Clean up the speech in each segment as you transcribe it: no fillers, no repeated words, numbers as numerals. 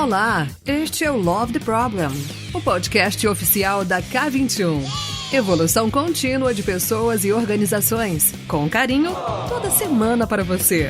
Olá, este é o Love the Problem, o podcast oficial da K21. Evolução contínua de pessoas e organizações, com carinho, toda semana para você.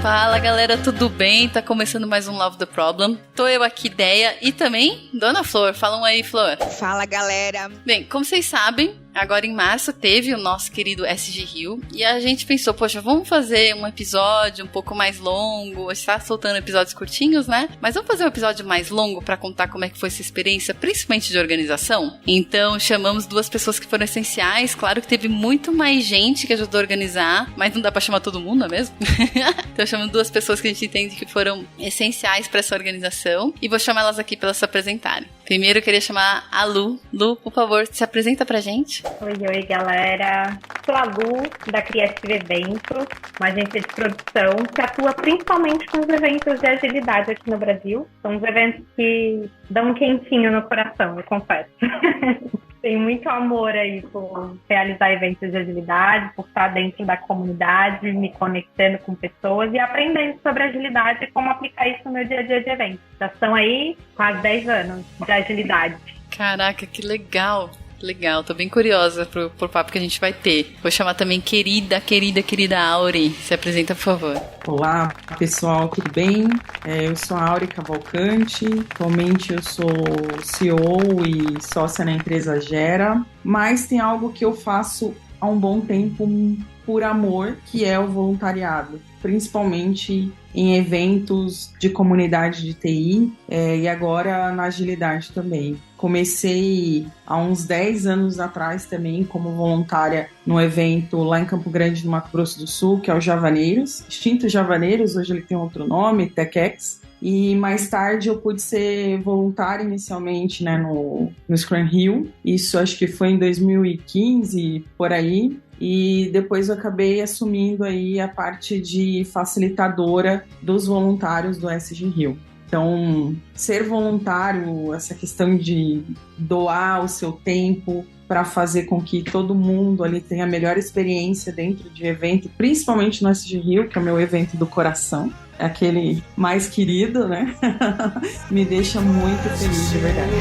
Fala galera, tudo bem? Tá começando mais um Love the Problem. Tô eu aqui, Deia, e também Dona Flor. Falam aí, Flor. Fala galera. Bem, como vocês sabem, agora em março teve o nosso querido SG Rio e a gente pensou, poxa, vamos fazer um episódio um pouco mais longo. A gente tá soltando episódios curtinhos, né? Mas vamos fazer um episódio mais longo pra contar como é que foi essa experiência, principalmente de organização. Então chamamos duas pessoas que foram essenciais. Claro que teve muito mais gente que ajudou a organizar, mas não dá pra chamar todo mundo, não é mesmo? Então chamamos duas pessoas que a gente entende que foram essenciais pra essa organização e vou chamar elas aqui pra elas se apresentarem. Primeiro eu queria chamar a Lu. Lu, por favor, se apresenta pra gente. Oi, galera. Sou a Lu, da Criative Eventos, uma agência de produção que atua principalmente com os eventos de agilidade aqui no Brasil. São os eventos que dão um quentinho no coração, eu confesso. Tenho muito amor aí por realizar eventos de agilidade, por estar dentro da comunidade, me conectando com pessoas e aprendendo sobre agilidade e como aplicar isso no meu dia a dia de eventos. Já são aí quase 10 anos de agilidade. Caraca, que legal! Legal, tô bem curiosa pro papo que a gente vai ter. Vou chamar também querida Auri. Se apresenta, por favor. Olá, pessoal, tudo bem? Eu sou a Auri Cavalcante. Atualmente eu sou CEO e sócia na empresa Gera. Mas tem algo que eu faço há um bom tempo por amor, que é o voluntariado. Principalmente em eventos de comunidade de TI e agora na agilidade também. Comecei há uns 10 anos atrás também como voluntária no evento lá em Campo Grande, no Mato Grosso do Sul, que é o Javaneiros, extinto Javaneiros, hoje ele tem outro nome, TechX. E mais tarde eu pude ser voluntária inicialmente, né, no Scrum Rio. Isso acho que foi em 2015, por aí. E depois eu acabei assumindo aí a parte de facilitadora dos voluntários do SG Rio. Então, ser voluntário, essa questão de doar o seu tempo para fazer com que todo mundo ali tenha a melhor experiência dentro de evento, principalmente no SG Rio, que é o meu evento do coração, é aquele mais querido, né? Me deixa muito feliz, de verdade.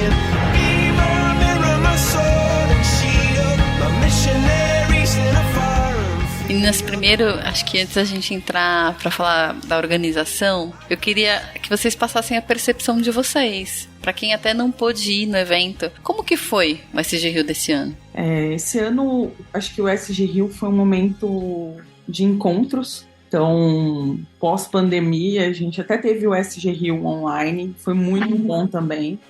Meninas, primeiro, acho que antes da gente entrar pra falar da organização, eu queria que vocês passassem a percepção de vocês. Pra quem até não pôde ir no evento, como que foi o SG Rio desse ano? Esse ano, acho que o SG Rio foi um momento de encontros. Então, pós-pandemia, a gente até teve o SG Rio online, foi muito bom também,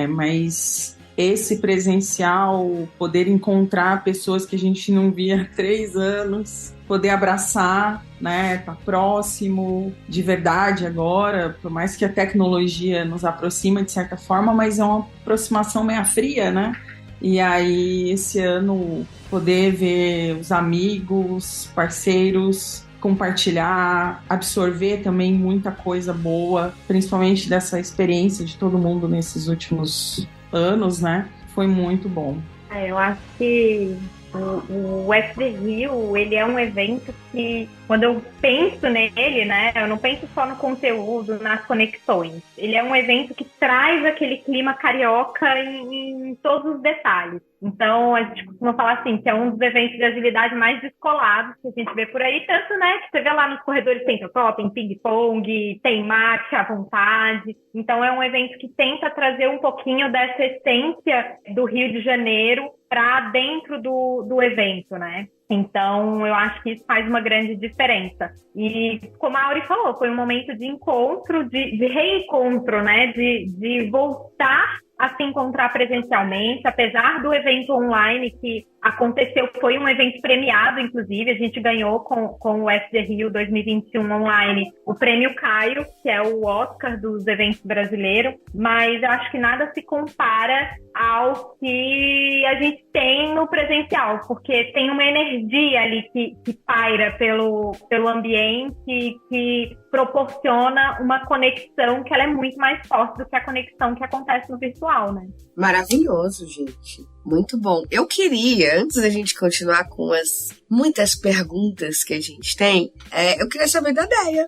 mas esse presencial, poder encontrar pessoas que a gente não via há 3 anos, poder abraçar, né, tá próximo, de verdade agora, por mais que a tecnologia nos aproxima de certa forma, mas é uma aproximação meio fria, né? E aí, esse ano, poder ver os amigos, parceiros, compartilhar, absorver também muita coisa boa, principalmente dessa experiência de todo mundo nesses últimos anos, né? Foi muito bom. Eu acho que o SG Rio, ele é um evento que, quando eu penso nele, né, eu não penso só no conteúdo, nas conexões. Ele é um evento que traz aquele clima carioca em todos os detalhes. Então, a gente costuma falar assim, que é um dos eventos de agilidade mais descolados que a gente vê por aí, tanto, né, que você vê lá nos corredores, tem top, tem ping-pong, tem mate à vontade. Então, é um evento que tenta trazer um pouquinho dessa essência do Rio de Janeiro para dentro do evento, né? Então, eu acho que isso faz uma grande diferença. E, como a Auri falou, foi um momento de encontro, de reencontro, né? De voltar a se encontrar presencialmente, apesar do evento online que aconteceu, foi um evento premiado, inclusive, a gente ganhou com o SG Rio 2021 online o Prêmio Cairo, que é o Oscar dos eventos brasileiros, mas eu acho que nada se compara ao que a gente tem no presencial, porque tem uma energia ali que paira pelo ambiente, que proporciona uma conexão que ela é muito mais forte do que a conexão que acontece no virtual, né? Maravilhoso, gente. Muito bom. Eu queria, antes da gente continuar com as muitas perguntas que a gente tem, eu queria saber da Deia.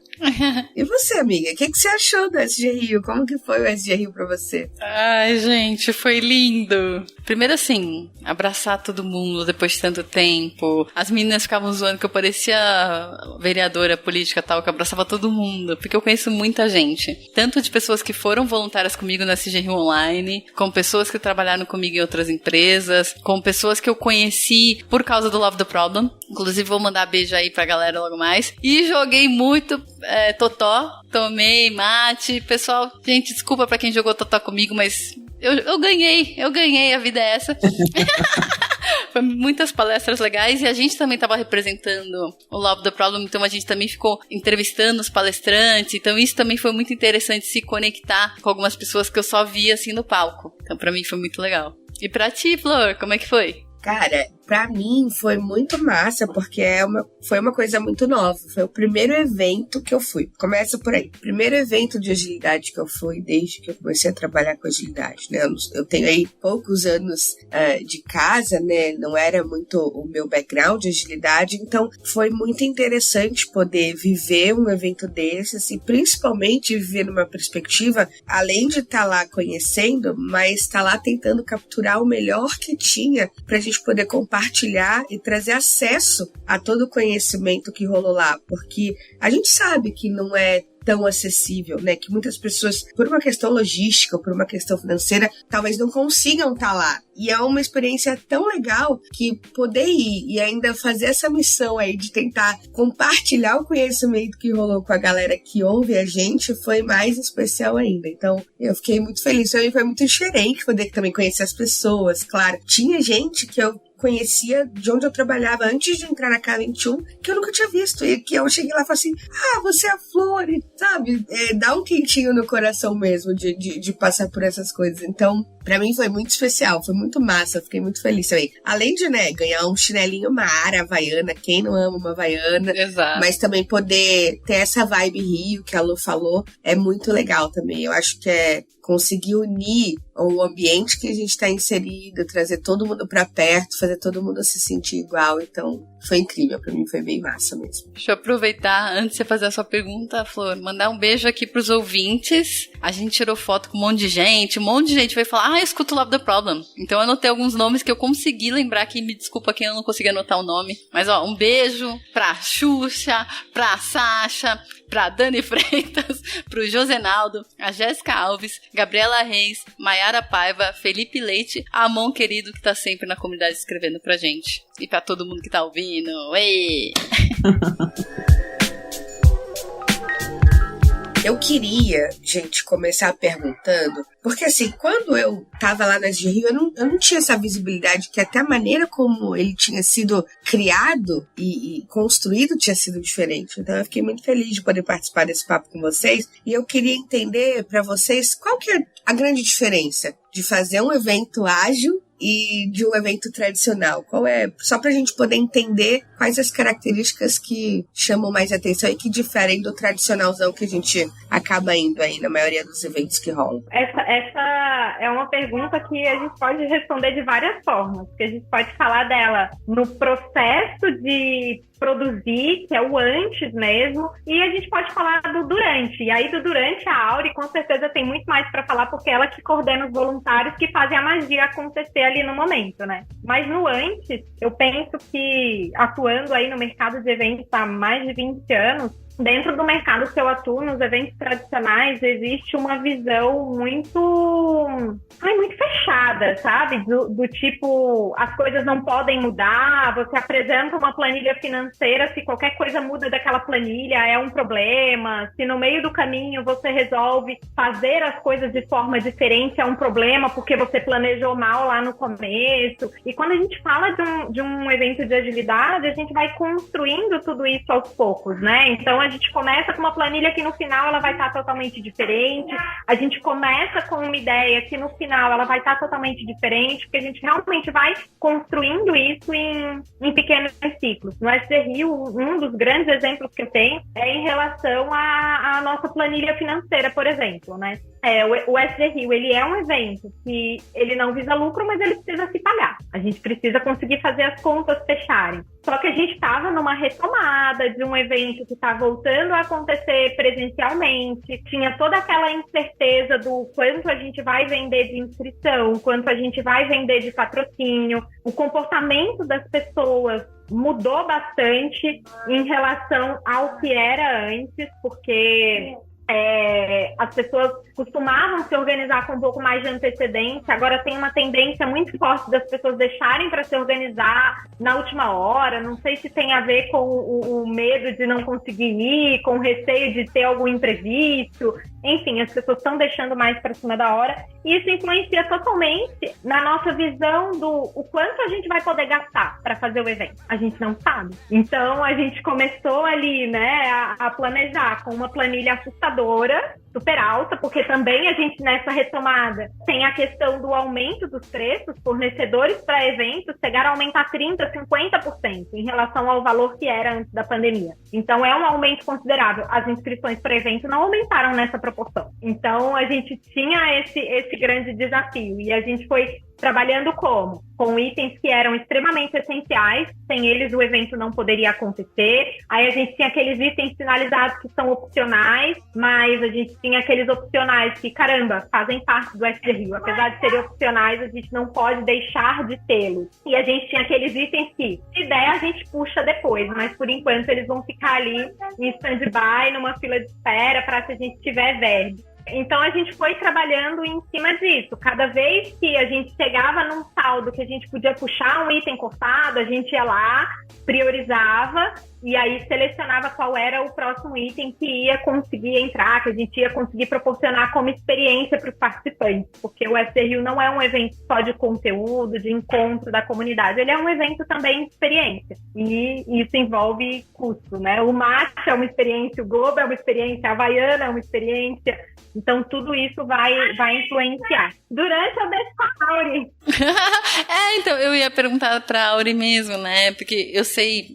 E você, amiga? O que você achou do SG Rio? Como que foi o SG Rio pra você? Ai, gente, foi lindo. Primeiro, assim, abraçar todo mundo depois de tanto tempo. As meninas ficavam zoando que eu parecia vereadora política tal, que eu abraçava todo mundo, porque eu conheço muita gente. Tanto de pessoas que foram voluntárias comigo na SG Rio Online, com pessoas que trabalharam comigo em outras empresas, com pessoas que eu conheci por causa do Love the Problem. Inclusive, vou mandar beijo aí pra galera logo mais. E joguei muito totó, tomei mate. Pessoal, gente, desculpa pra quem jogou totó comigo, mas eu ganhei, a vida é essa. Foi muitas palestras legais e a gente também estava representando o Love the Problem, então a gente também ficou entrevistando os palestrantes, então isso também foi muito interessante, se conectar com algumas pessoas que eu só via assim no palco. Então pra mim foi muito legal. E pra ti, Flor, como é que foi? Cara, pra mim foi muito massa, porque foi uma coisa muito nova. Foi o primeiro evento que eu fui. Começa por aí. Primeiro evento de agilidade que eu fui desde que eu comecei a trabalhar com agilidade, né? Eu tenho aí poucos anos de casa, né? Não era muito o meu background de agilidade, então foi muito interessante poder viver um evento desses e principalmente viver numa perspectiva, além de estar lá conhecendo, mas estar lá tentando capturar o melhor que tinha pra gente poder compartilhar e trazer acesso a todo o conhecimento que rolou lá, porque a gente sabe que não é tão acessível, né? Que muitas pessoas, por uma questão logística, por uma questão financeira, talvez não consigam estar lá. E é uma experiência tão legal que poder ir e ainda fazer essa missão aí de tentar compartilhar o conhecimento que rolou com a galera que ouve a gente foi mais especial ainda. Então, eu fiquei muito feliz. Pra mim foi muito diferente poder também conhecer as pessoas, claro. Tinha gente que eu conhecia de onde eu trabalhava antes de entrar na K21, que eu nunca tinha visto, e que eu cheguei lá e falei assim, você é a Flor, sabe? Dá um quentinho no coração mesmo de passar por essas coisas. Então, pra mim foi muito especial, foi muito massa, fiquei muito feliz também. Além de, ganhar um chinelinho, uma ara havaiana, quem não ama uma havaiana, exato, mas também poder ter essa vibe Rio que a Lu falou, é muito legal também. Eu acho que conseguir unir o ambiente que a gente está inserido, trazer todo mundo pra perto, fazer todo mundo se sentir igual. Então, foi incrível. Pra mim, foi bem massa mesmo. Deixa eu aproveitar, antes de você fazer a sua pergunta, Flor, mandar um beijo aqui pros ouvintes. A gente tirou foto com um monte de gente veio falar, eu escuto Love the Problem. Então, eu anotei alguns nomes que eu consegui lembrar aqui. Me desculpa quem eu não consegui anotar o nome. Mas, um beijo pra Xuxa, pra Sasha, pra Dani Freitas, pro Josenaldo, a Jéssica Alves, Gabriela Reis, Maiara Paiva, Felipe Leite, Amon querido que tá sempre na comunidade escrevendo pra gente. E pra todo mundo que tá ouvindo. Ei! Eu queria, gente, começar perguntando, porque assim, quando eu tava lá na SG Rio, eu não tinha essa visibilidade que até a maneira como ele tinha sido criado e construído tinha sido diferente. Então eu fiquei muito feliz de poder participar desse papo com vocês e eu queria entender para vocês qual que é a grande diferença de fazer um evento ágil e de um evento tradicional. Qual é? Só pra gente poder entender quais as características que chamam mais atenção e que diferem do tradicionalzão que a gente acaba indo aí na maioria dos eventos que rolam. Essa é uma pergunta que a gente pode responder de várias formas, que a gente pode falar dela no processo de produzir, que é o antes mesmo, e a gente pode falar do durante. E aí do durante a Auri com certeza tem muito mais para falar, porque ela que coordena os voluntários que fazem a magia acontecer ali no momento, né? Mas no antes, eu penso que atuando aí no mercado de eventos há mais de 20 anos, dentro do mercado que eu atuo, nos eventos tradicionais, existe uma visão muito fechada, sabe? Do tipo, as coisas não podem mudar, você apresenta uma planilha financeira, se qualquer coisa muda daquela planilha é um problema, se no meio do caminho você resolve fazer as coisas de forma diferente é um problema porque você planejou mal lá no começo. E quando a gente fala de um evento de agilidade, a gente vai construindo tudo isso aos poucos, né? Então a gente começa com uma planilha que no final ela vai estar totalmente diferente, a gente começa com uma ideia que no final ela vai estar totalmente diferente, porque a gente realmente vai construindo isso em pequenos ciclos. No SG Rio, um dos grandes exemplos que eu tenho é em relação à nossa planilha financeira, por exemplo, né? O SG Rio, ele é um evento que ele não visa lucro, mas ele precisa se pagar. A gente precisa conseguir fazer as contas fecharem. Só que a gente estava numa retomada de um evento que está voltando a acontecer presencialmente. Tinha toda aquela incerteza do quanto a gente vai vender de inscrição, quanto a gente vai vender de patrocínio. O comportamento das pessoas mudou bastante em relação ao que era antes, porque as pessoas costumavam se organizar com um pouco mais de antecedência. Agora tem uma tendência muito forte das pessoas deixarem para se organizar na última hora. Não sei se tem a ver com o medo de não conseguir ir, com o receio de ter algum imprevisto. Enfim, as pessoas estão deixando mais para cima da hora. E isso influencia totalmente na nossa visão do o quanto a gente vai poder gastar para fazer o evento. A gente não sabe. Então, a gente começou ali, né, a planejar com uma planilha assustadora, super alta, porque também a gente, nessa retomada, tem a questão do aumento dos preços. Fornecedores para eventos chegaram a aumentar 30%, 50% em relação ao valor que era antes da pandemia. Então, é um aumento considerável. As inscrições para evento não aumentaram nessa proporção. Então, a gente tinha esse grande desafio e a gente foi trabalhando como? Com itens que eram extremamente essenciais, sem eles o evento não poderia acontecer. Aí a gente tinha aqueles itens finalizados que são opcionais, mas a gente tinha aqueles opcionais que, caramba, fazem parte do SG Rio. Apesar de serem opcionais, a gente não pode deixar de tê-los. E a gente tinha aqueles itens que, se der, a gente puxa depois, mas por enquanto eles vão ficar ali em stand-by, numa fila de espera, para se a gente tiver verba. Então a gente foi trabalhando em cima disso. Cada vez que a gente chegava num saldo que a gente podia puxar um item cortado, a gente ia lá, priorizava e aí selecionava qual era o próximo item que ia conseguir entrar, que a gente ia conseguir proporcionar como experiência para os participantes. Porque o SG Rio não é um evento só de conteúdo, de encontro da comunidade, ele é um evento também de experiência. E isso envolve custo, né? O Match é uma experiência, o Globo é uma experiência, a Havaiana é uma experiência. Então, tudo isso vai influenciar. Durante eu deixo com a Auri. Então, eu ia perguntar pra Auri mesmo, né? Porque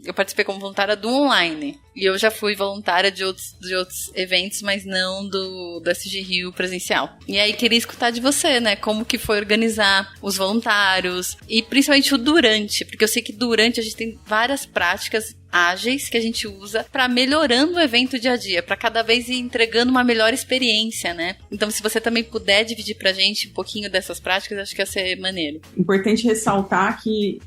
eu participei como voluntária do online. E eu já fui voluntária de outros eventos, mas não do SG Rio presencial. E aí, queria escutar de você, né? Como que foi organizar os voluntários e principalmente o durante. Porque eu sei que durante a gente tem várias práticas ágeis que a gente usa para melhorando o evento dia a dia, para cada vez ir entregando uma melhor experiência, né? Então, se você também puder dividir pra gente um pouquinho dessas práticas, acho que ia ser maneiro. Importante ressaltar que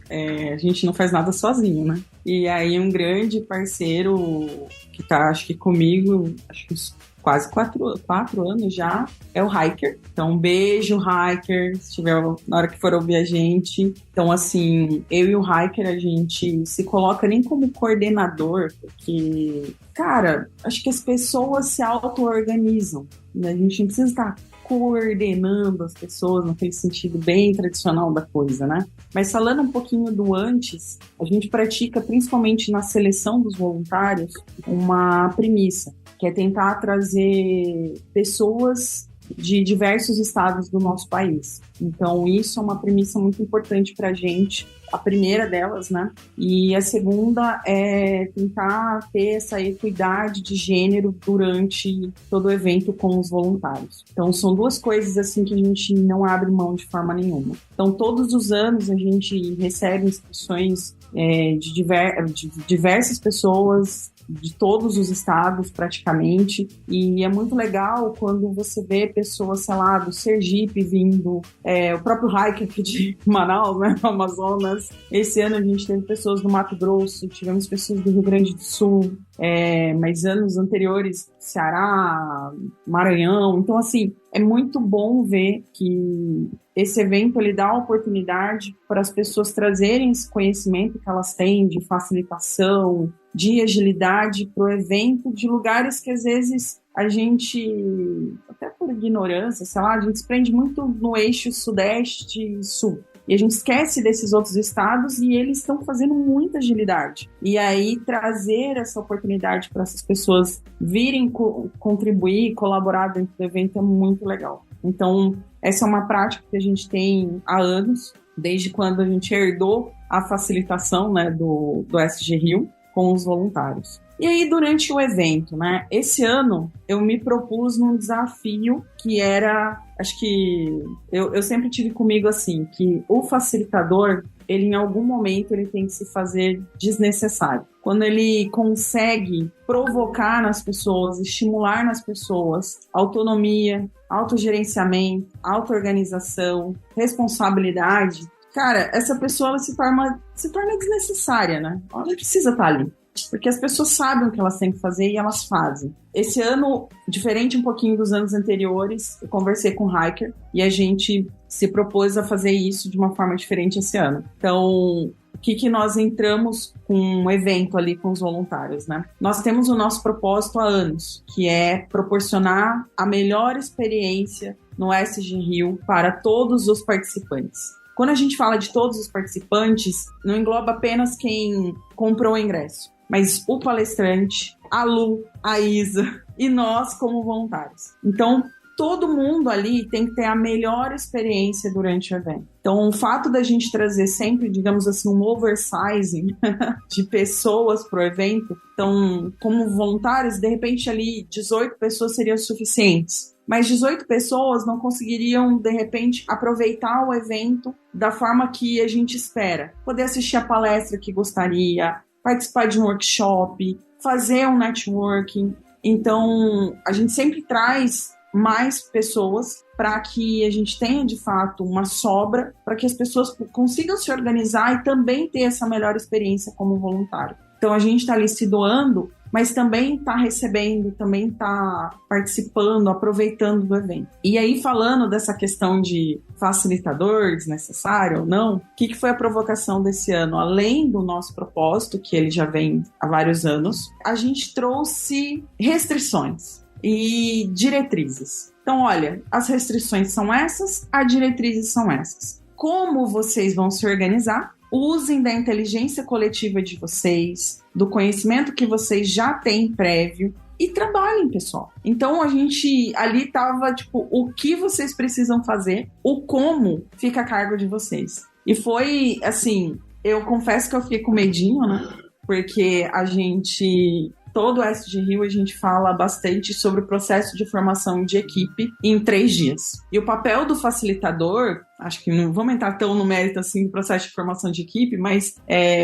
a gente não faz nada sozinho, né? E aí um grande parceiro que tá, acho que comigo, acho que uns quase 4 anos já, é o Hiker. Então, um beijo, Hiker, se tiver na hora que for ouvir a gente. Então, assim, eu e o Hiker, a gente se coloca nem como coordenador, porque, cara, acho que as pessoas se auto-organizam, né? A gente não precisa estar coordenando as pessoas naquele sentido bem tradicional da coisa, né? Mas falando um pouquinho do antes, a gente pratica, principalmente na seleção dos voluntários, uma premissa, que é tentar trazer pessoas de diversos estados do nosso país. Então, isso é uma premissa muito importante para a gente, a primeira delas, né? E a segunda é tentar ter essa equidade de gênero durante todo o evento com os voluntários. Então, são duas coisas assim que a gente não abre mão de forma nenhuma. Então, todos os anos a gente recebe inscrições de diversas pessoas, de todos os estados praticamente, e é muito legal quando você vê pessoas, sei lá, do Sergipe vindo, o próprio Hiker aqui de Manaus, né, no Amazonas. Esse ano a gente teve pessoas do Mato Grosso, tivemos pessoas do Rio Grande do Sul, mas anos anteriores, Ceará, Maranhão. Então, assim, é muito bom ver que esse evento ele dá a oportunidade para as pessoas trazerem esse conhecimento que elas têm de facilitação, de agilidade para o evento, de lugares que às vezes a gente, até por ignorância, sei lá, a gente se prende muito no eixo sudeste e sul. E a gente esquece desses outros estados e eles estão fazendo muita agilidade. E aí trazer essa oportunidade para essas pessoas virem contribuir, colaborar dentro do evento é muito legal. Então, essa é uma prática que a gente tem há anos, desde quando a gente herdou a facilitação, né, do SG Rio com os voluntários. E aí, durante o evento, né, esse ano eu me propus num desafio que era, acho que eu sempre tive comigo assim, que o facilitador, ele em algum momento ele tem que se fazer desnecessário. Quando ele consegue provocar nas pessoas, estimular nas pessoas autonomia, autogerenciamento, auto-organização, responsabilidade, cara, essa pessoa ela se torna desnecessária, né? Ela não precisa estar ali. Porque as pessoas sabem o que elas têm que fazer e elas fazem. Esse ano, diferente um pouquinho dos anos anteriores, eu conversei com o Hiker e a gente se propôs a fazer isso de uma forma diferente esse ano. Então, o que nós entramos com um evento ali com os voluntários, né? Nós temos o nosso propósito há anos, que é proporcionar a melhor experiência no SG Rio para todos os participantes. Quando a gente fala de todos os participantes, não engloba apenas quem comprou o ingresso, mas o palestrante, a Lu, a Isa e nós como voluntários. Então, todo mundo ali tem que ter a melhor experiência durante o evento. Então, o fato da gente trazer sempre, digamos assim, um oversizing de pessoas para o evento, então, como voluntários, de repente ali 18 pessoas seriam suficientes. Mas 18 pessoas não conseguiriam, de repente, aproveitar o evento da forma que a gente espera. Poder assistir a palestra que gostaria, participar de um workshop, fazer um networking. Então, a gente sempre traz mais pessoas para que a gente tenha, de fato, uma sobra, para que as pessoas consigam se organizar e também ter essa melhor experiência como voluntário. Então, a gente está ali se doando, mas também está recebendo, também está participando, aproveitando do evento. E aí, falando dessa questão de facilitador, desnecessário ou não, o que foi a provocação desse ano? Além do nosso propósito, que ele já vem há vários anos, a gente trouxe restrições e diretrizes. Então, olha, as restrições são essas, as diretrizes são essas. Como vocês vão se organizar? Usem da inteligência coletiva de vocês, do conhecimento que vocês já têm prévio e trabalhem, pessoal. Então, a gente ali tava, tipo, o que vocês precisam fazer, o como fica a cargo de vocês. E foi, assim, eu confesso que eu fiquei com medinho, né? Porque a gente... Todo o SG Rio a gente fala bastante sobre o processo de formação de equipe em 3 dias. E o papel do facilitador, acho que não vamos entrar tão no mérito assim do processo de formação de equipe, mas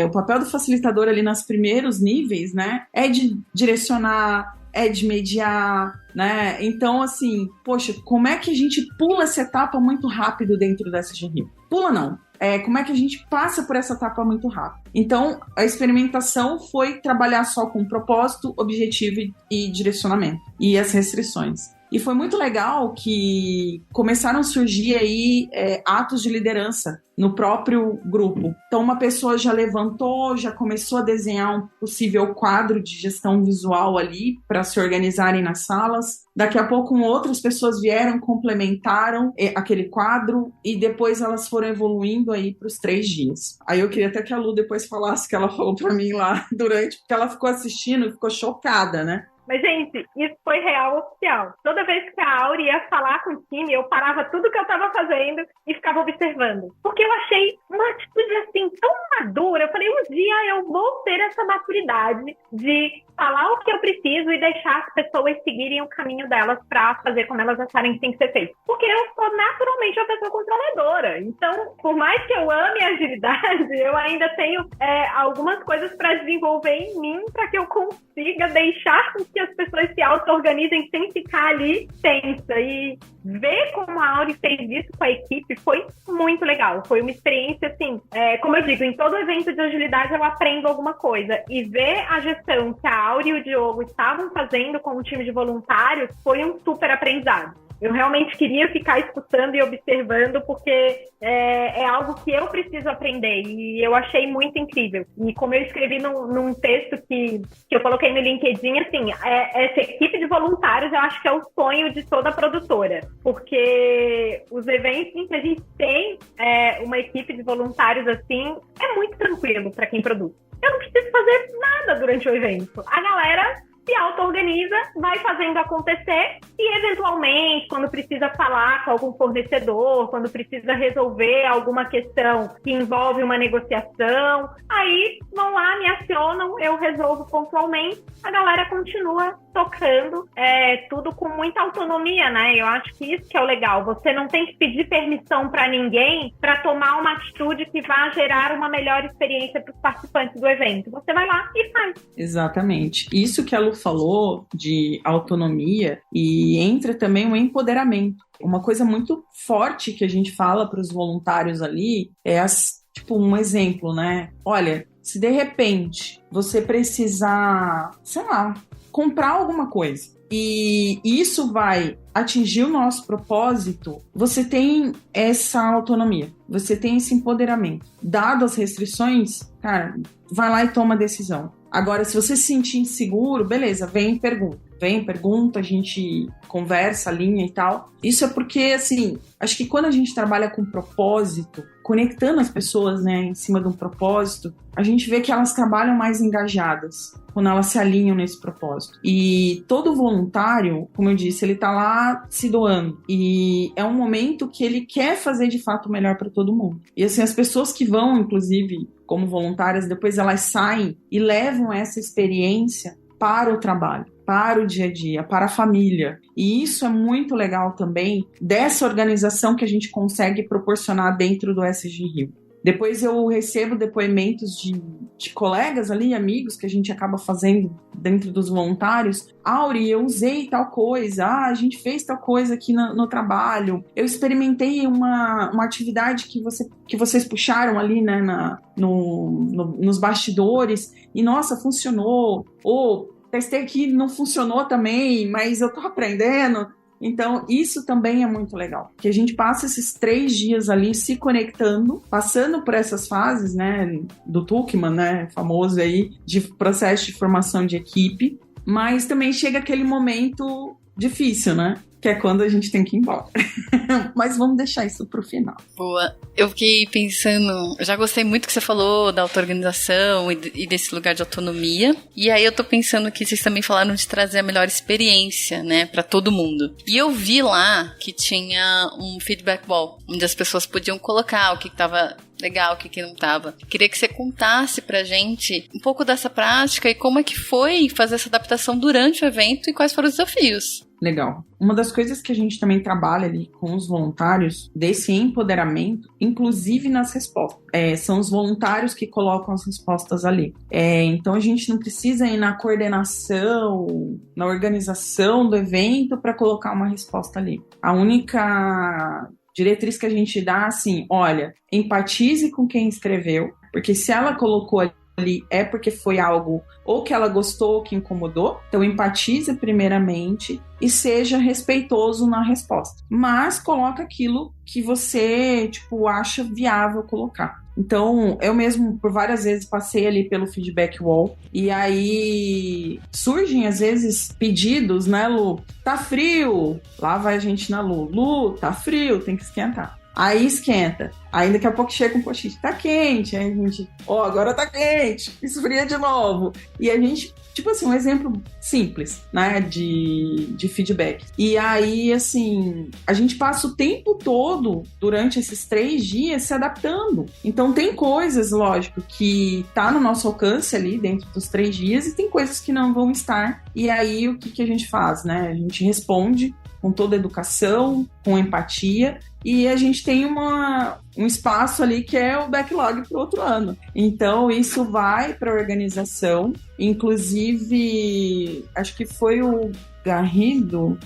o papel do facilitador ali nos primeiros níveis, né, é de direcionar, é de mediar, né? Então, assim, poxa, como é que a gente pula essa etapa muito rápido dentro do SG Rio? Pula não. Como é que a gente passa por essa etapa muito rápido? Então, a experimentação foi trabalhar só com propósito, objetivo e direcionamento, e as restrições. E foi muito legal que começaram a surgir aí atos de liderança no próprio grupo. Então, uma pessoa já levantou, já começou a desenhar um possível quadro de gestão visual ali para se organizarem nas salas. Daqui a pouco, outras pessoas vieram, complementaram aquele quadro e depois elas foram evoluindo aí para os 3 dias. Aí eu queria até que a Lu depois falasse o que ela falou para mim lá durante, porque ela ficou assistindo e ficou chocada, né? Mas, gente, isso foi real oficial. Toda vez que a Auri ia falar com o time, eu parava tudo que eu tava fazendo e ficava observando. Porque eu achei uma atitude, assim, tão madura. Eu falei, um dia eu vou ter essa maturidade de falar o que eu preciso e deixar as pessoas seguirem o caminho delas pra fazer como elas acharem que tem que ser feito. Porque eu sou naturalmente uma pessoa controladora. Então, por mais que eu ame a agilidade, eu ainda tenho algumas coisas pra desenvolver em mim pra que eu consiga deixar com que as pessoas se auto-organizem sem ficar ali tensa. E ver como a Auri fez isso com a equipe foi muito legal. Foi uma experiência, assim, como eu digo, em todo evento de agilidade eu aprendo alguma coisa. E ver a gestão que a Auri e o Diogo estavam fazendo com o time de voluntários foi um super aprendizado. Eu realmente queria ficar escutando e observando, porque é algo que eu preciso aprender e eu achei muito incrível. E como eu escrevi num texto que eu coloquei no LinkedIn, assim, essa equipe de voluntários eu acho que é o sonho de toda produtora, porque os eventos em que a gente tem uma equipe de voluntários assim, é muito tranquilo para quem produz. Eu não preciso fazer nada durante o evento. A galera se auto-organiza, vai fazendo acontecer e, eventualmente, quando precisa falar com algum fornecedor, quando precisa resolver alguma questão que envolve uma negociação, aí vão lá, me acionam, eu resolvo pontualmente, a galera continua tocando, tudo com muita autonomia, né? Eu acho que isso que é o legal. Você não tem que pedir permissão para ninguém para tomar uma atitude que vá gerar uma melhor experiência para os participantes do evento. Você vai lá e faz. Exatamente. Isso que a Lu falou de autonomia e entra também o empoderamento. Uma coisa muito forte que a gente fala para os voluntários ali é tipo um exemplo, né? Olha, se de repente você precisar, sei lá, comprar alguma coisa e isso vai atingir o nosso propósito, você tem essa autonomia, você tem esse empoderamento. Dado as restrições, cara, vai lá e toma a decisão. Agora, se você se sentir inseguro, beleza, vem e pergunta. Vem, pergunta, a gente conversa, alinha e tal. Isso é porque, assim, acho que quando a gente trabalha com propósito, conectando as pessoas, né, em cima de um propósito, a gente vê que elas trabalham mais engajadas quando elas se alinham nesse propósito. E todo voluntário, como eu disse, ele tá lá se doando. E é um momento que ele quer fazer, de fato, o melhor para todo mundo. E, assim, as pessoas que vão, inclusive, como voluntárias, depois elas saem e levam essa experiência para o trabalho, para o dia a dia, para a família. E isso é muito legal também dessa organização que a gente consegue proporcionar dentro do SG Rio. Depois eu recebo depoimentos de colegas ali, amigos, que a gente acaba fazendo dentro dos voluntários. Auri, eu usei tal coisa, a gente fez tal coisa aqui no trabalho, eu experimentei uma atividade que vocês puxaram ali, né, nos bastidores, e nossa, funcionou. Ou testei aqui, não funcionou também, mas eu tô aprendendo. Então, isso também é muito legal. Que a gente passa esses 3 dias ali se conectando, passando por essas fases, né, do Tuckman, né, famoso aí, de processo de formação de equipe, mas também chega aquele momento difícil, né? Que é quando a gente tem que ir embora. Mas vamos deixar isso pro final. Boa. Eu fiquei pensando, eu já gostei muito que você falou da auto-organização e desse lugar de autonomia. E aí eu tô pensando que vocês também falaram de trazer a melhor experiência, né, pra todo mundo. E eu vi lá que tinha um feedback wall, onde as pessoas podiam colocar o que tava legal, o que não tava. Queria que você contasse pra gente um pouco dessa prática e como é que foi fazer essa adaptação durante o evento e quais foram os desafios. Legal. Uma das coisas que a gente também trabalha ali com os voluntários, desse empoderamento, inclusive nas respostas. São os voluntários que colocam as respostas ali. Então a gente não precisa ir na coordenação, na organização do evento para colocar uma resposta ali. A única diretriz que a gente dá, assim, olha, empatize com quem escreveu, porque se ela colocou ali é porque foi algo ou que ela gostou ou que incomodou. Então empatize primeiramente e seja respeitoso na resposta. Mas coloca aquilo que você, acha viável colocar. Então, eu mesmo, por várias vezes, passei ali pelo feedback wall. E aí, surgem, às vezes, pedidos, né, Lu? Tá frio. Lá vai a gente na Lu. Lu, tá frio, tem que esquentar. Aí esquenta. Aí daqui a pouco chega um post-it, tá quente. Aí a gente, agora tá quente. Esfria de novo. E a gente, um exemplo simples, né, de feedback. E aí, assim, a gente passa o tempo todo, durante esses 3 dias, se adaptando. Então tem coisas, lógico, que tá no nosso alcance ali, dentro dos 3 dias, e tem coisas que não vão estar. E aí, o que a gente faz, né? A gente responde com toda a educação, com empatia, e a gente tem um espaço ali que é o backlog para o outro ano. Então, isso vai para a organização. Inclusive, acho que foi o Garrido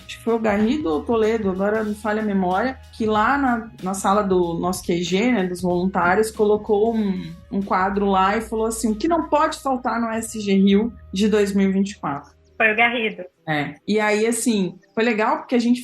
ou Toledo, agora não falha a memória, que lá na sala do nosso QG, né, dos voluntários, colocou um quadro lá e falou assim, o que não pode faltar no SG Rio de 2024. Foi o Garrido. E aí, assim, foi legal porque a gente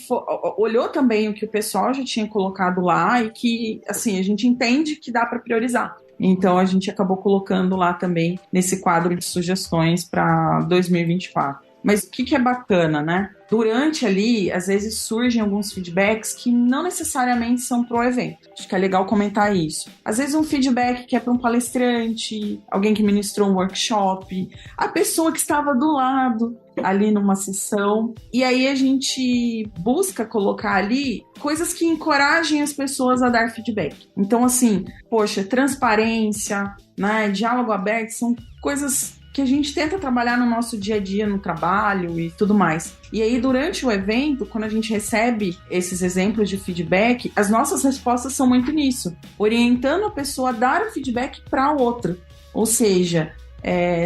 olhou também o que o pessoal já tinha colocado lá e que, assim, a gente entende que dá para priorizar. Então, a gente acabou colocando lá também nesse quadro de sugestões para 2024. Mas o que é bacana, né? Durante ali, às vezes surgem alguns feedbacks que não necessariamente são pro evento. Acho que é legal comentar isso. Às vezes um feedback que é para um palestrante, alguém que ministrou um workshop, a pessoa que estava do lado ali numa sessão. E aí a gente busca colocar ali coisas que encorajem as pessoas a dar feedback. Então, assim, poxa, transparência, né, diálogo aberto, são coisas que a gente tenta trabalhar no nosso dia a dia, no trabalho e tudo mais. E aí, durante o evento, quando a gente recebe esses exemplos de feedback, as nossas respostas são muito nisso, orientando a pessoa a dar o feedback para a outra. Ou seja,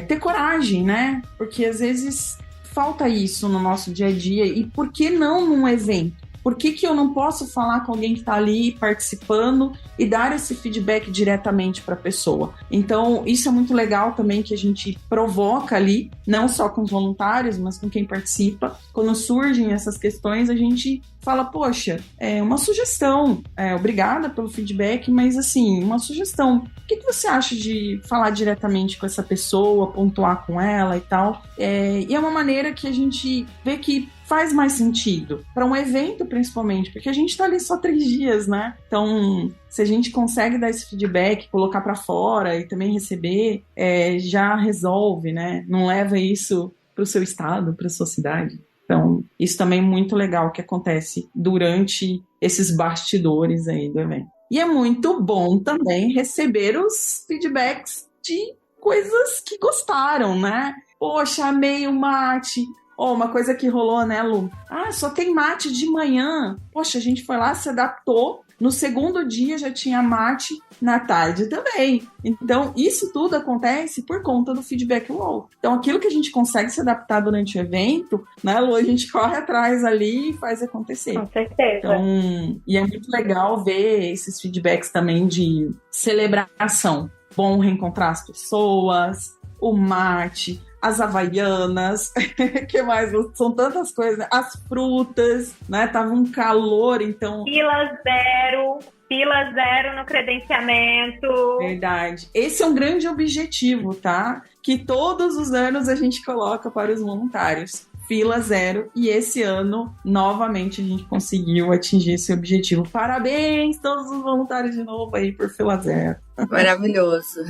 ter coragem, né? Porque às vezes falta isso no nosso dia a dia. E por que não num evento? Por que eu não posso falar com alguém que está ali participando e dar esse feedback diretamente para a pessoa? Então, isso é muito legal também, que a gente provoca ali, não só com os voluntários, mas com quem participa. Quando surgem essas questões, a gente fala, poxa, uma sugestão, obrigada pelo feedback, mas assim, uma sugestão. O que você acha de falar diretamente com essa pessoa, pontuar com ela e tal? E é uma maneira que a gente vê que faz mais sentido, para um evento principalmente, porque a gente está ali só 3 dias, né? Então, se a gente consegue dar esse feedback, colocar para fora e também receber, já resolve, né? Não leva isso para o seu estado, para a sua cidade. Então, isso também é muito legal que acontece durante esses bastidores aí do evento. E é muito bom também receber os feedbacks de coisas que gostaram, né? Poxa, amei o mate. Uma coisa que rolou, né, Lu? Só tem mate de manhã. Poxa, a gente foi lá, se adaptou. No segundo dia já tinha mate, na tarde também. Então, isso tudo acontece por conta do feedback wall. Então, aquilo que a gente consegue se adaptar durante o evento, né, Lu, a gente corre atrás ali e faz acontecer. Com certeza. Então, e é muito legal ver esses feedbacks também de celebração. Bom reencontrar as pessoas, o mate, as havaianas, que mais? São tantas coisas, né? As frutas, né? Tava um calor, então... Fila zero no credenciamento. Verdade. Esse é um grande objetivo, tá? Que todos os anos a gente coloca para os voluntários. Fila zero, e esse ano, novamente, a gente conseguiu atingir esse objetivo. Parabéns, todos os voluntários de novo aí por fila zero. Maravilhoso.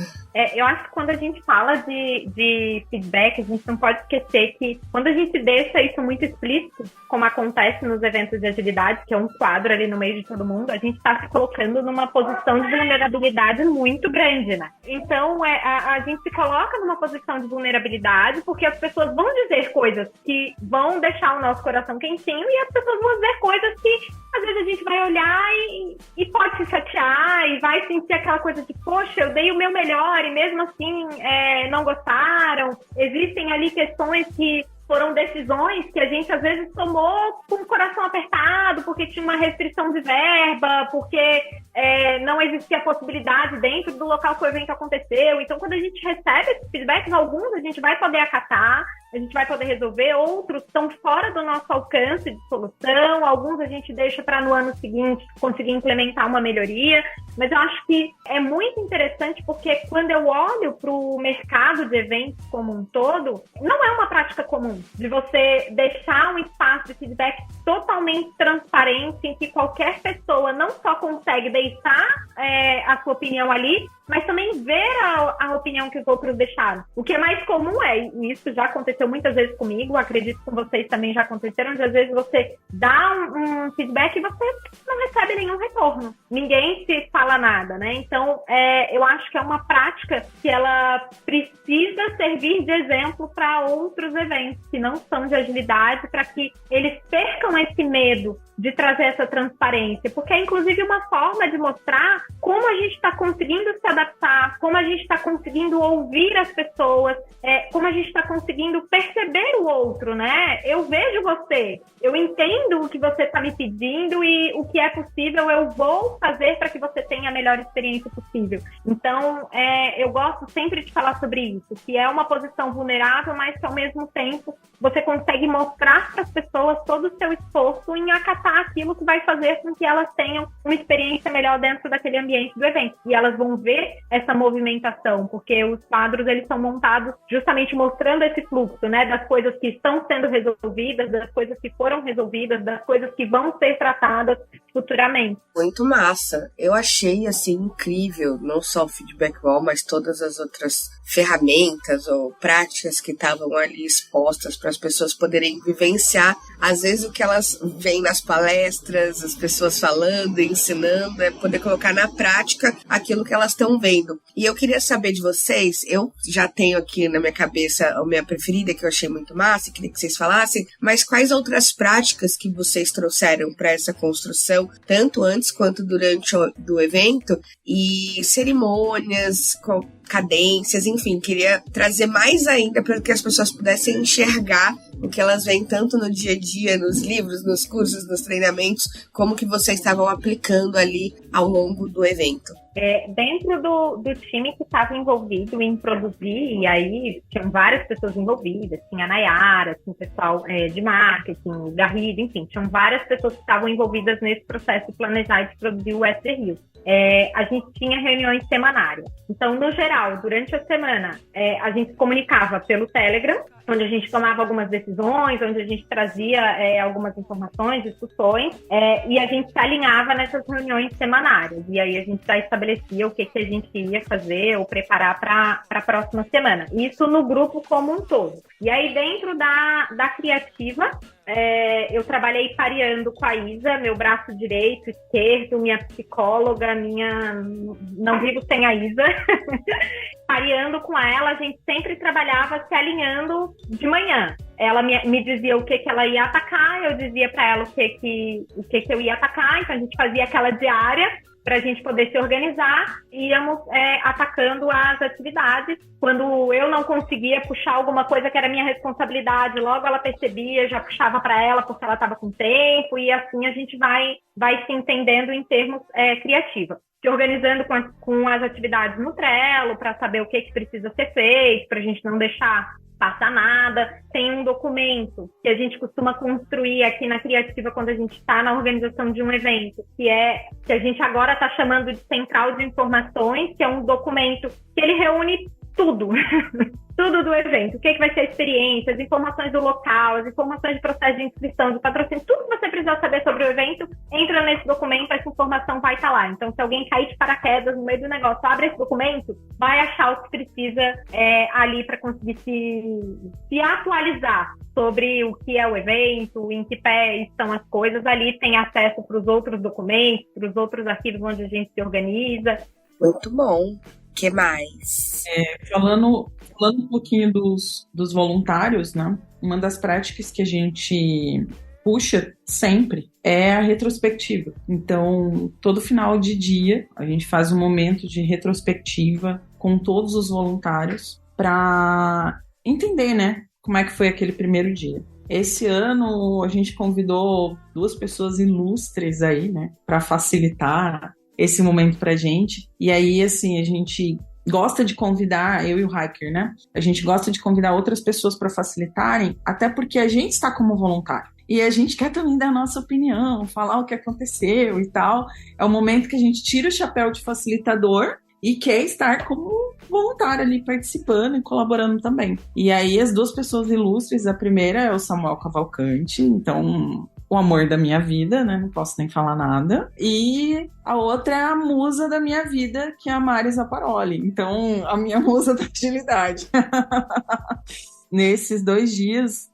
Eu acho que quando a gente fala de feedback, a gente não pode esquecer que quando a gente deixa isso muito explícito, como acontece nos eventos de agilidade, que é um quadro ali no meio de todo mundo, a gente está se colocando numa posição de vulnerabilidade muito grande, né? Então, a gente se coloca numa posição de vulnerabilidade porque as pessoas vão dizer coisas que vão deixar o nosso coração quentinho e as pessoas vão dizer coisas que às vezes a gente vai olhar e pode se chatear e vai sentir aquela coisa de, poxa, eu dei o meu melhor e mesmo assim não gostaram. Existem ali questões que foram decisões que a gente às vezes tomou com o coração apertado, porque tinha uma restrição de verba, porque não existia possibilidade dentro do local que o evento aconteceu. Então, quando a gente recebe esses feedbacks, alguns a gente vai poder acatar, a gente vai poder resolver, outros estão fora do nosso alcance de solução, alguns a gente deixa para no ano seguinte conseguir implementar uma melhoria. Mas eu acho que é muito interessante porque quando eu olho para o mercado de eventos como um todo, não é uma prática comum de você deixar um espaço de feedback totalmente transparente em que qualquer pessoa não só consegue deixar a sua opinião ali, mas também ver a opinião que os outros deixaram. O que é mais comum e isso já aconteceu muitas vezes comigo, acredito que com vocês também já aconteceram, de às vezes você dá um feedback e você não recebe nenhum retorno. Ninguém se fala nada, né? Então, eu acho que é uma prática que ela precisa servir de exemplo para outros eventos que não são de agilidade, para que eles percam esse medo de trazer essa transparência, porque é inclusive uma forma de mostrar como a gente está conseguindo se adaptar, como a gente está conseguindo ouvir as pessoas, como a gente está conseguindo perceber o outro, né? Eu vejo você, eu entendo o que você está me pedindo e o que é possível eu vou fazer para que você tenha a melhor experiência possível. Então, eu gosto sempre de falar sobre isso, que é uma posição vulnerável, mas que ao mesmo tempo você consegue mostrar para as pessoas todo o seu esforço em acatar aquilo que vai fazer com que elas tenham uma experiência melhor dentro daquele ambiente do evento. E elas vão ver essa movimentação, porque os quadros eles são montados justamente mostrando esse fluxo. fluxo, né, das coisas que estão sendo resolvidas, das coisas que foram resolvidas, das coisas que vão ser tratadas futuramente. Muito massa. Eu achei, assim, incrível, não só o feedback wall, mas todas as outras ferramentas ou práticas que estavam ali expostas para as pessoas poderem vivenciar, às vezes, o que elas veem nas palestras, as pessoas falando, ensinando, é poder colocar na prática aquilo que elas estão vendo. E eu queria saber de vocês, eu já tenho aqui na minha cabeça a minha preferida, que eu achei muito massa, queria que vocês falassem, mas quais outras práticas que vocês trouxeram para essa construção, tanto antes quanto durante o evento, e cerimônias, cadências, enfim, queria trazer mais ainda para que as pessoas pudessem enxergar o que elas veem tanto no dia a dia, nos livros, nos cursos, nos treinamentos, como que vocês estavam aplicando ali ao longo do evento. Dentro do time que estava envolvido em produzir, e aí tinham várias pessoas envolvidas, tinha a Nayara, tinha o pessoal de marketing, Garrido, enfim, tinham várias pessoas que estavam envolvidas nesse processo de planejar e de produzir o Esther Rio. A gente tinha reuniões semanárias. Então, no geral, durante a semana, a gente se comunicava pelo Telegram, onde a gente tomava algumas decisões, onde a gente trazia algumas informações, discussões, e a gente se alinhava nessas reuniões semanárias. E aí a gente já estabelecia o que a gente ia fazer ou preparar para a próxima semana. Isso no grupo como um todo. E aí, dentro da criativa, eu trabalhei pareando com a Isa, meu braço direito, esquerdo, minha psicóloga, não vivo sem a Isa. Pareando com ela, a gente sempre trabalhava se alinhando de manhã. Ela me dizia o que ela ia atacar, eu dizia para ela o que eu ia atacar, então a gente fazia aquela diária para a gente poder se organizar, íamos atacando as atividades. Quando eu não conseguia puxar alguma coisa que era minha responsabilidade, logo ela percebia, já puxava para ela porque ela estava com tempo, e assim a gente vai se entendendo em termos criativos. Se organizando com as atividades no Trello, para saber o que precisa ser feito, para a gente não deixar passar nada. Tem um documento que a gente costuma construir aqui na Criativa quando a gente está na organização de um evento, que a gente agora está chamando de Central de Informações, que é um documento que ele reúne tudo. Tudo do evento, o que vai ser a experiência, as informações do local, as informações de processo de inscrição, de patrocínio, tudo que você precisa saber sobre o evento, entra nesse documento, essa informação vai estar lá. Então, se alguém cair de paraquedas no meio do negócio, abre esse documento, vai achar o que precisa ali para conseguir se atualizar sobre o que é o evento, em que pé estão as coisas. Ali tem acesso para os outros documentos, para os outros arquivos onde a gente se organiza. Muito bom. O que mais? Falando um pouquinho dos voluntários, né? Uma das práticas que a gente puxa sempre é a retrospectiva. Então, todo final de dia, a gente faz um momento de retrospectiva com todos os voluntários para entender, né? Como é que foi aquele primeiro dia. Esse ano, a gente convidou 2 pessoas ilustres aí, né? Para facilitar esse momento pra gente. E aí, assim, a gente gosta de convidar, eu e o Hiker, né? A gente gosta de convidar outras pessoas para facilitarem, até porque a gente está como voluntário. E a gente quer também dar a nossa opinião, falar o que aconteceu e tal. É o momento que a gente tira o chapéu de facilitador e quer estar como voluntário ali, participando e colaborando também. E aí, as 2 pessoas ilustres, a primeira é o Samuel Cavalcante, então o amor da minha vida, né? Não posso nem falar nada. E a outra é a musa da minha vida, que é a Mari Zaparoli. Então, a minha musa da agilidade. Nesses 2 dias,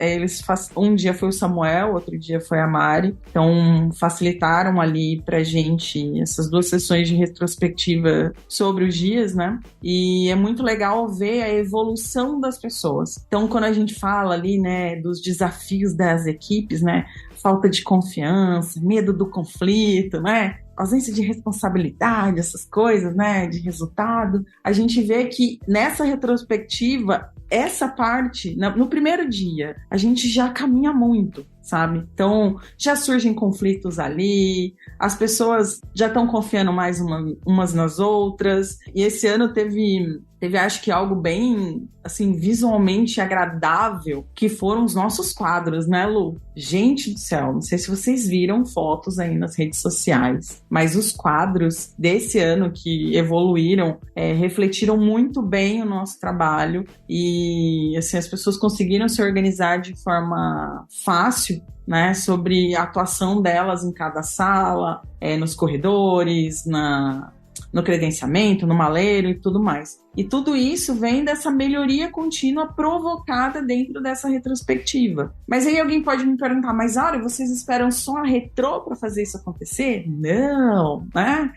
um dia foi o Samuel, outro dia foi a Mari. Então, facilitaram ali pra gente essas 2 sessões de retrospectiva sobre os dias, né? E é muito legal ver a evolução das pessoas. Então, quando a gente fala ali, né, dos desafios das equipes, né? Falta de confiança, medo do conflito, né? Ausência de responsabilidade, essas coisas, né? De resultado. A gente vê que nessa retrospectiva, essa parte, no primeiro dia, a gente já caminha muito, sabe? Então, já surgem conflitos ali, as pessoas já estão confiando mais umas nas outras, e esse ano teve acho que algo bem, assim, visualmente agradável, que foram os nossos quadros, né, Lu? Gente do céu, não sei se vocês viram fotos aí nas redes sociais, mas os quadros desse ano que evoluíram, refletiram muito bem o nosso trabalho e, assim, as pessoas conseguiram se organizar de forma fácil, né, sobre a atuação delas em cada sala, nos corredores, no credenciamento, no maleiro e tudo mais. E tudo isso vem dessa melhoria contínua provocada dentro dessa retrospectiva. Mas aí alguém pode me perguntar, mas Áurea, vocês esperam só a retrô para fazer isso acontecer? Não, né?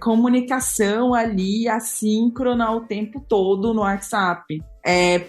Comunicação ali, assíncrona o tempo todo no WhatsApp.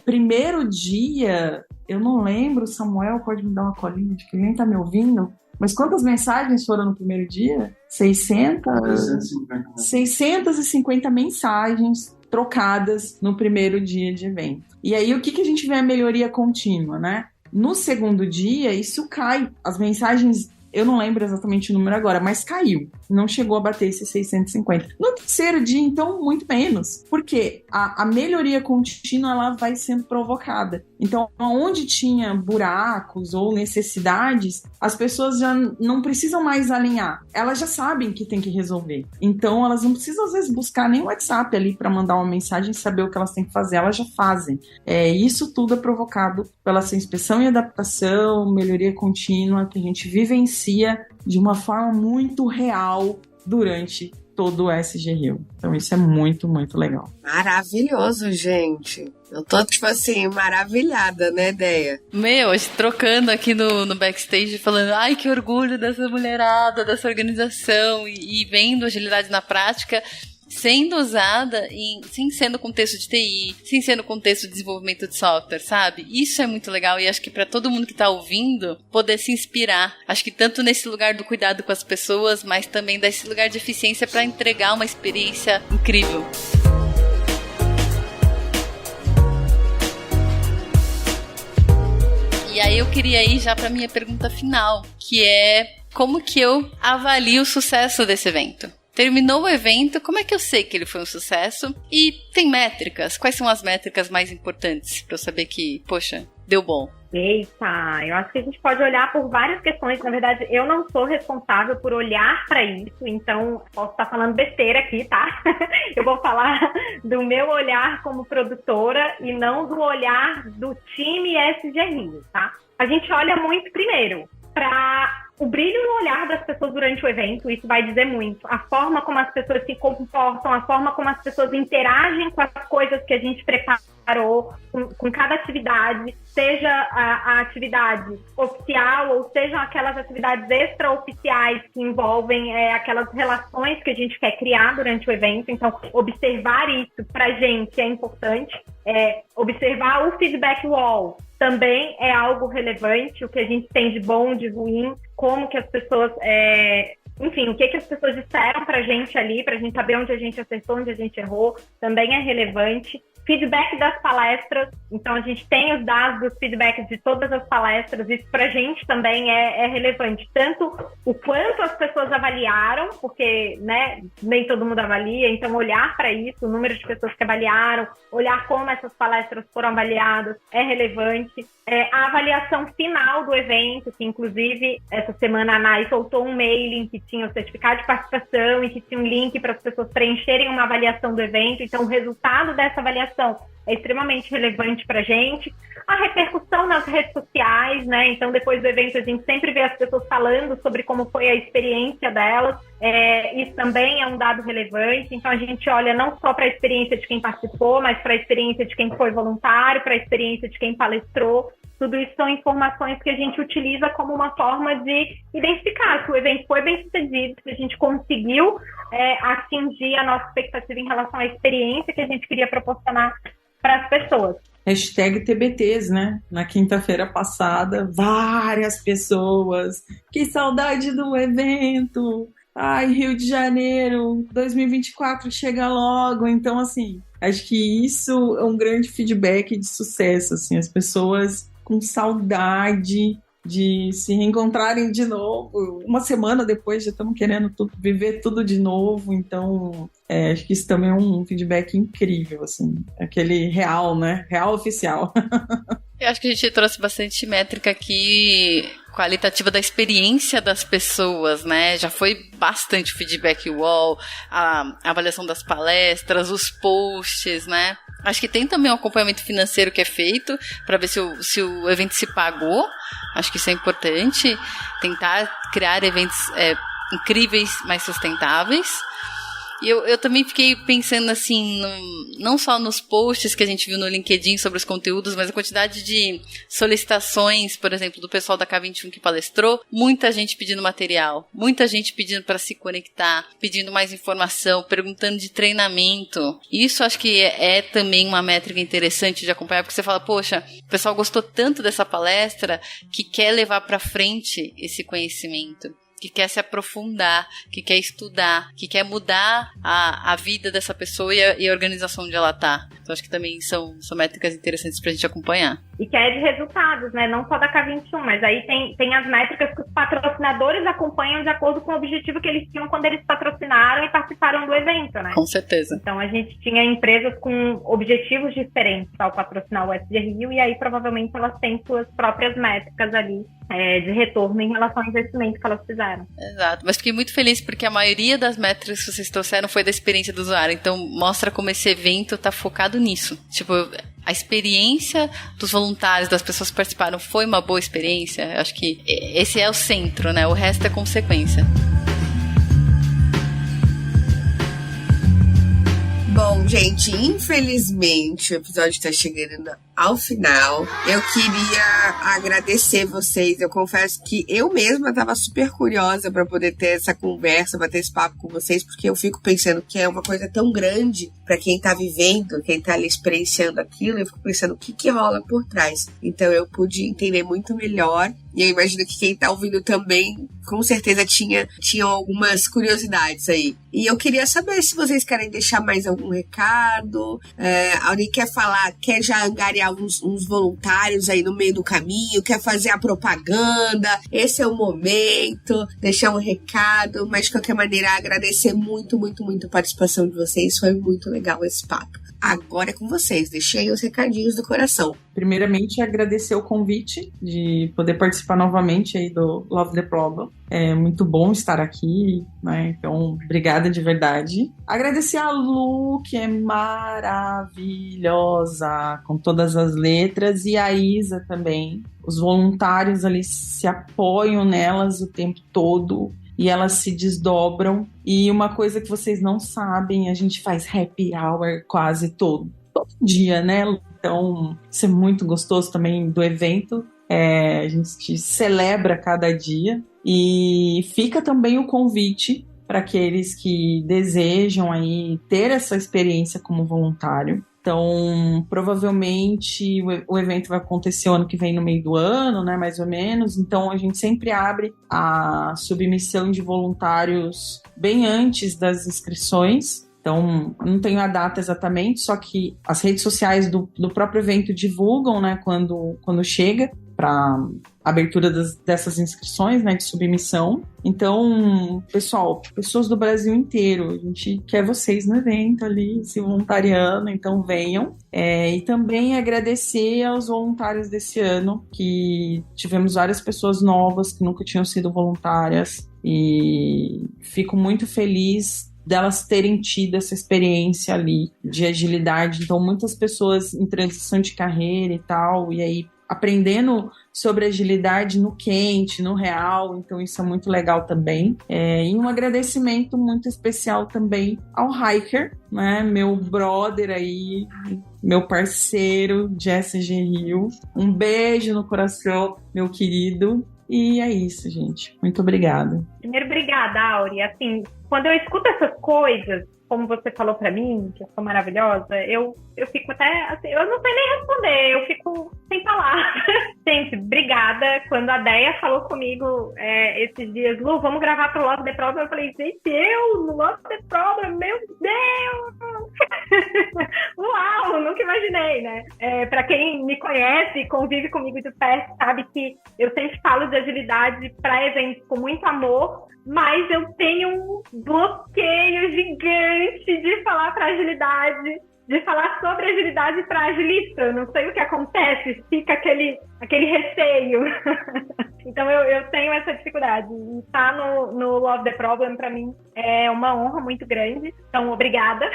Primeiro dia, eu não lembro, Samuel pode me dar uma colinha de que ninguém tá me ouvindo? Mas quantas mensagens foram no primeiro dia? 650 mensagens trocadas no primeiro dia de evento. E aí, o que a gente vê a melhoria contínua, né? No segundo dia, isso cai. As mensagens, eu não lembro exatamente o número agora, mas caiu. Não chegou a bater esses 650. No terceiro dia, então, muito menos. Porque a melhoria contínua, ela vai sendo provocada. Então, onde tinha buracos ou necessidades, as pessoas já não precisam mais alinhar. Elas já sabem que tem que resolver. Então, elas não precisam, às vezes, buscar nem o WhatsApp ali para mandar uma mensagem e saber o que elas têm que fazer. Elas já fazem. Isso tudo é provocado pela essa inspeção e adaptação, melhoria contínua, que a gente vivencia de uma forma muito real durante todo o SG Rio. Então isso é muito, muito legal. Maravilhoso, gente. Eu tô, tipo assim, maravilhada, né, Deia? Trocando aqui no backstage, falando, ai, que orgulho dessa mulherada, dessa organização, e vendo agilidade na prática, sendo usada sem ser no contexto de TI, sem ser no contexto de desenvolvimento de software, sabe? Isso é muito legal e acho que para todo mundo que tá ouvindo, poder se inspirar. Acho que tanto nesse lugar do cuidado com as pessoas, mas também desse lugar de eficiência para entregar uma experiência incrível. E aí eu queria ir já para minha pergunta final, que é como que eu avalio o sucesso desse evento? Terminou o evento, como é que eu sei que ele foi um sucesso? E tem métricas? Quais são as métricas mais importantes para eu saber que, poxa, deu bom? Eita, eu acho que a gente pode olhar por várias questões. Na verdade, eu não sou responsável por olhar para isso, então posso estar falando besteira aqui, tá? Eu vou falar do meu olhar como produtora e não do olhar do time SG Rio, tá? A gente olha muito primeiro para o brilho no olhar das pessoas durante o evento, isso vai dizer muito. A forma como as pessoas se comportam, a forma como as pessoas interagem com as coisas que a gente preparou, com cada atividade, seja a atividade oficial ou sejam aquelas atividades extraoficiais que envolvem aquelas relações que a gente quer criar durante o evento. Então, observar isso pra gente é importante. Observar o feedback wall também é algo relevante, o que a gente tem de bom, de ruim, como que as pessoas, enfim, o que as pessoas disseram pra gente ali, pra gente saber onde a gente acertou, onde a gente errou, também é relevante. Feedback das palestras, então a gente tem os dados dos feedbacks de todas as palestras, isso pra gente também é relevante, tanto o quanto as pessoas avaliaram, porque, né, nem todo mundo avalia, então olhar para isso, o número de pessoas que avaliaram, olhar como essas palestras foram avaliadas é relevante. A avaliação final do evento, que inclusive essa semana a ANAI soltou um mailing que tinha o certificado de participação e que tinha um link para as pessoas preencherem uma avaliação do evento, então o resultado dessa avaliação é extremamente relevante para a gente. A repercussão nas redes sociais, né? Então, depois do evento, a gente sempre vê as pessoas falando sobre como foi a experiência delas. Isso também é um dado relevante. Então, a gente olha não só para a experiência de quem participou, mas para a experiência de quem foi voluntário, para a experiência de quem palestrou. Tudo isso são informações que a gente utiliza como uma forma de identificar se o evento foi bem sucedido, se a gente conseguiu atingir a nossa expectativa em relação à experiência que a gente queria proporcionar para as pessoas. Hashtag TBTs, né? Na quinta-feira passada, várias pessoas. Que saudade do evento! Ai, Rio de Janeiro, 2024 chega logo. Então, assim, acho que isso é um grande feedback de sucesso, assim, as pessoas com saudade de se reencontrarem de novo. Uma semana depois já estamos querendo viver tudo de novo, então acho que isso também é um feedback incrível, assim, aquele real, né? Real oficial. Eu acho que a gente trouxe bastante métrica aqui qualitativa da experiência das pessoas, né? Já foi bastante o feedback wall, a avaliação das palestras, os posts, né? Acho que tem também um acompanhamento financeiro que é feito para ver se o evento se pagou. Acho que isso é importante. Tentar criar eventos incríveis, mais sustentáveis. E eu também fiquei pensando assim, não só nos posts que a gente viu no LinkedIn sobre os conteúdos, mas a quantidade de solicitações, por exemplo, do pessoal da K21 que palestrou, muita gente pedindo material, muita gente pedindo para se conectar, pedindo mais informação, perguntando de treinamento. Isso acho que é também uma métrica interessante de acompanhar, porque você fala, poxa, o pessoal gostou tanto dessa palestra que quer levar para frente esse conhecimento, que quer se aprofundar, que quer estudar, que quer mudar a vida dessa pessoa e a organização onde ela está. Então, acho que também são métricas interessantes pra gente acompanhar. E que é de resultados, né? Não só da K21, mas aí tem as métricas que os patrocinadores acompanham de acordo com o objetivo que eles tinham quando eles patrocinaram e participaram do evento, né? Com certeza. Então, a gente tinha empresas com objetivos diferentes ao patrocinar o SG Rio, e aí, provavelmente, elas têm suas próprias métricas ali de retorno em relação ao investimento que elas fizeram. Exato, mas fiquei muito feliz porque a maioria das métricas que vocês trouxeram foi da experiência do usuário, então mostra como esse evento tá focado nisso. Tipo, a experiência dos voluntários, das pessoas que participaram, foi uma boa experiência. Acho que esse é o centro, né? O resto é consequência. Bom, gente, infelizmente o episódio está chegando ao final. Eu queria agradecer vocês. Eu confesso que eu mesma estava super curiosa para poder ter essa conversa, bater esse papo com vocês, porque eu fico pensando que é uma coisa tão grande para quem está vivendo, quem está ali experienciando aquilo. Eu fico pensando o que rola por trás. Então eu pude entender muito melhor. E eu imagino que quem tá ouvindo também, com certeza, tinham algumas curiosidades aí. E eu queria saber se vocês querem deixar mais algum recado. Alguém quer falar, quer já angariar uns voluntários aí no meio do caminho, quer fazer a propaganda. Esse é o momento, deixar um recado. Mas, de qualquer maneira, agradecer muito, muito, muito a participação de vocês. Foi muito legal esse papo. Agora é com vocês, deixei os recadinhos do coração. Primeiramente, agradecer o convite de poder participar novamente aí do Love the Problem. É muito bom estar aqui, né? Então, obrigada de verdade. Agradecer a Lu, que é maravilhosa, com todas as letras, e a Isa também. Os voluntários ali se apoiam nelas o tempo todo. E elas se desdobram. E uma coisa que vocês não sabem, a gente faz happy hour quase todo dia, né? Então, isso é muito gostoso também do evento. A gente celebra cada dia. E fica também o convite para aqueles que desejam aí ter essa experiência como voluntário. Então, provavelmente o evento vai acontecer o ano que vem no meio do ano, né, mais ou menos. Então, a gente sempre abre a submissão de voluntários bem antes das inscrições. Então, não tenho a data exatamente, só que as redes sociais do próprio evento divulgam, né, quando chega para abertura dessas inscrições, né, de submissão. Então, pessoal, pessoas do Brasil inteiro, a gente quer vocês no evento ali, se voluntariando, então venham. E também agradecer aos voluntários desse ano, que tivemos várias pessoas novas que nunca tinham sido voluntárias, e fico muito feliz delas terem tido essa experiência ali de agilidade. Então, muitas pessoas em transição de carreira e tal, e aí aprendendo sobre agilidade no quente, no real, então isso é muito legal também. E um agradecimento muito especial também ao Hiker, né, meu brother aí, meu parceiro de SG Rio. Um beijo no coração, meu querido. E é isso, gente. Muito obrigada. Primeiro, obrigada, Auri. Assim, quando eu escuto essas coisas, como você falou pra mim, que eu sou maravilhosa, eu fico até, assim, eu não sei nem responder, eu fico sem palavras. Gente, obrigada. Quando a Deia falou comigo esses dias, Lu, vamos gravar pro Love the Problem, eu falei, gente, eu no Love the Problem, meu Deus! Uau, nunca imaginei, né? Para quem me conhece e convive comigo de perto, sabe que eu sempre falo de agilidade para eventos com muito amor, mas eu tenho um bloqueio gigante de falar para agilidade, de falar sobre agilidade para agilista. Eu não sei o que acontece, fica aquele receio. Então eu tenho essa dificuldade. E estar no Love the Problem, para mim, é uma honra muito grande. Então, obrigada.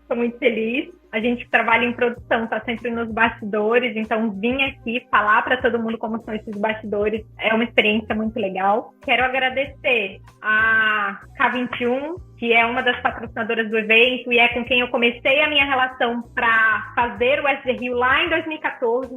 Estou muito feliz. A gente que trabalha em produção está sempre nos bastidores, então vim aqui falar para todo mundo como são esses bastidores é uma experiência muito legal. Quero agradecer a K21, que é uma das patrocinadoras do evento e é com quem eu comecei a minha relação para fazer o SD Rio lá em 2014.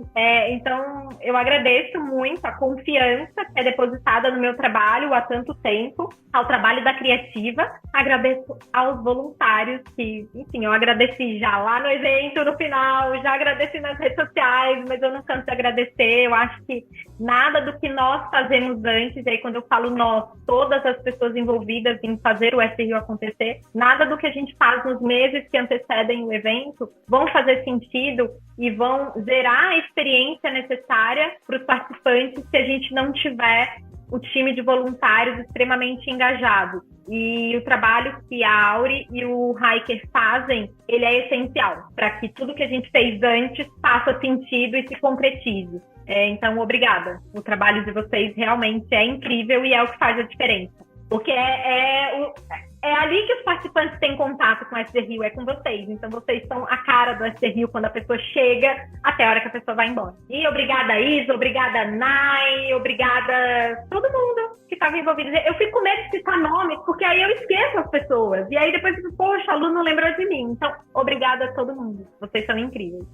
Então, eu agradeço muito a confiança que é depositada no meu trabalho há tanto tempo, ao trabalho da Criativa. Agradeço aos voluntários que, enfim, eu agradeci já lá no evento, no final, já agradeci nas redes sociais, mas eu não canso de agradecer. Eu acho que nada do que nós fazemos antes, e aí quando eu falo nós, todas as pessoas envolvidas em fazer o SD Rio acontecer, nada do que a gente faz nos meses que antecedem o evento vão fazer sentido e vão gerar a experiência necessária para os participantes se a gente não tiver o time de voluntários extremamente engajado. E o trabalho que a Auri e o Hiker fazem, ele é essencial para que tudo que a gente fez antes faça sentido e se concretize. Então, obrigada. O trabalho de vocês realmente é incrível e é o que faz a diferença. Porque é ali que os participantes têm contato com o SD Rio, é com vocês. Então, vocês são a cara do SD Rio quando a pessoa chega até a hora que a pessoa vai embora. E obrigada, Isa, obrigada, Nai, obrigada todo mundo que estava envolvido. Eu fico com medo de citar nomes, porque aí eu esqueço as pessoas. E aí depois eu fico, poxa, a Lu não lembrou de mim. Então, obrigada a todo mundo. Vocês são incríveis.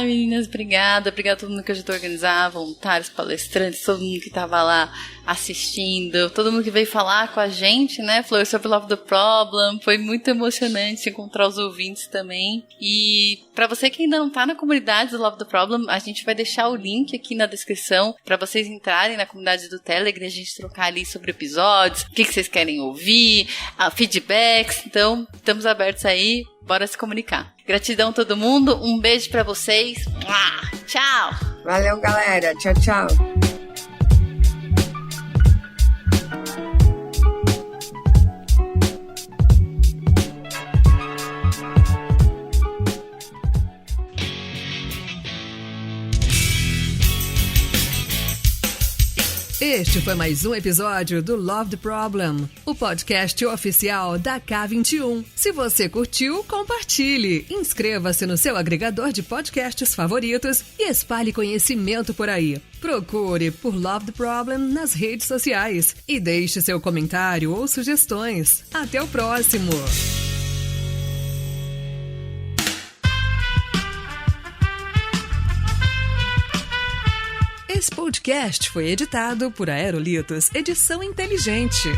Meninas, obrigada. Obrigada a todo mundo que ajudou a organizar, voluntários, palestrantes, todo mundo que estava lá assistindo, todo mundo que veio falar com a gente, né? Falou sobre Love the Problem. Foi muito emocionante encontrar os ouvintes também. E para você que ainda não tá na comunidade do Love the Problem, a gente vai deixar o link aqui na descrição para vocês entrarem na comunidade do Telegram, a gente trocar ali sobre episódios, o que vocês querem ouvir, feedbacks. Então, estamos abertos aí, bora se comunicar. Gratidão a todo mundo, um beijo para vocês. Tchau! Valeu, galera. Tchau, tchau. Este foi mais um episódio do Love the Problem, o podcast oficial da K21. Se você curtiu, compartilhe, inscreva-se no seu agregador de podcasts favoritos e espalhe conhecimento por aí. Procure por Love the Problem nas redes sociais e deixe seu comentário ou sugestões. Até o próximo! Esse podcast foi editado por Aerolitos Edição Inteligente.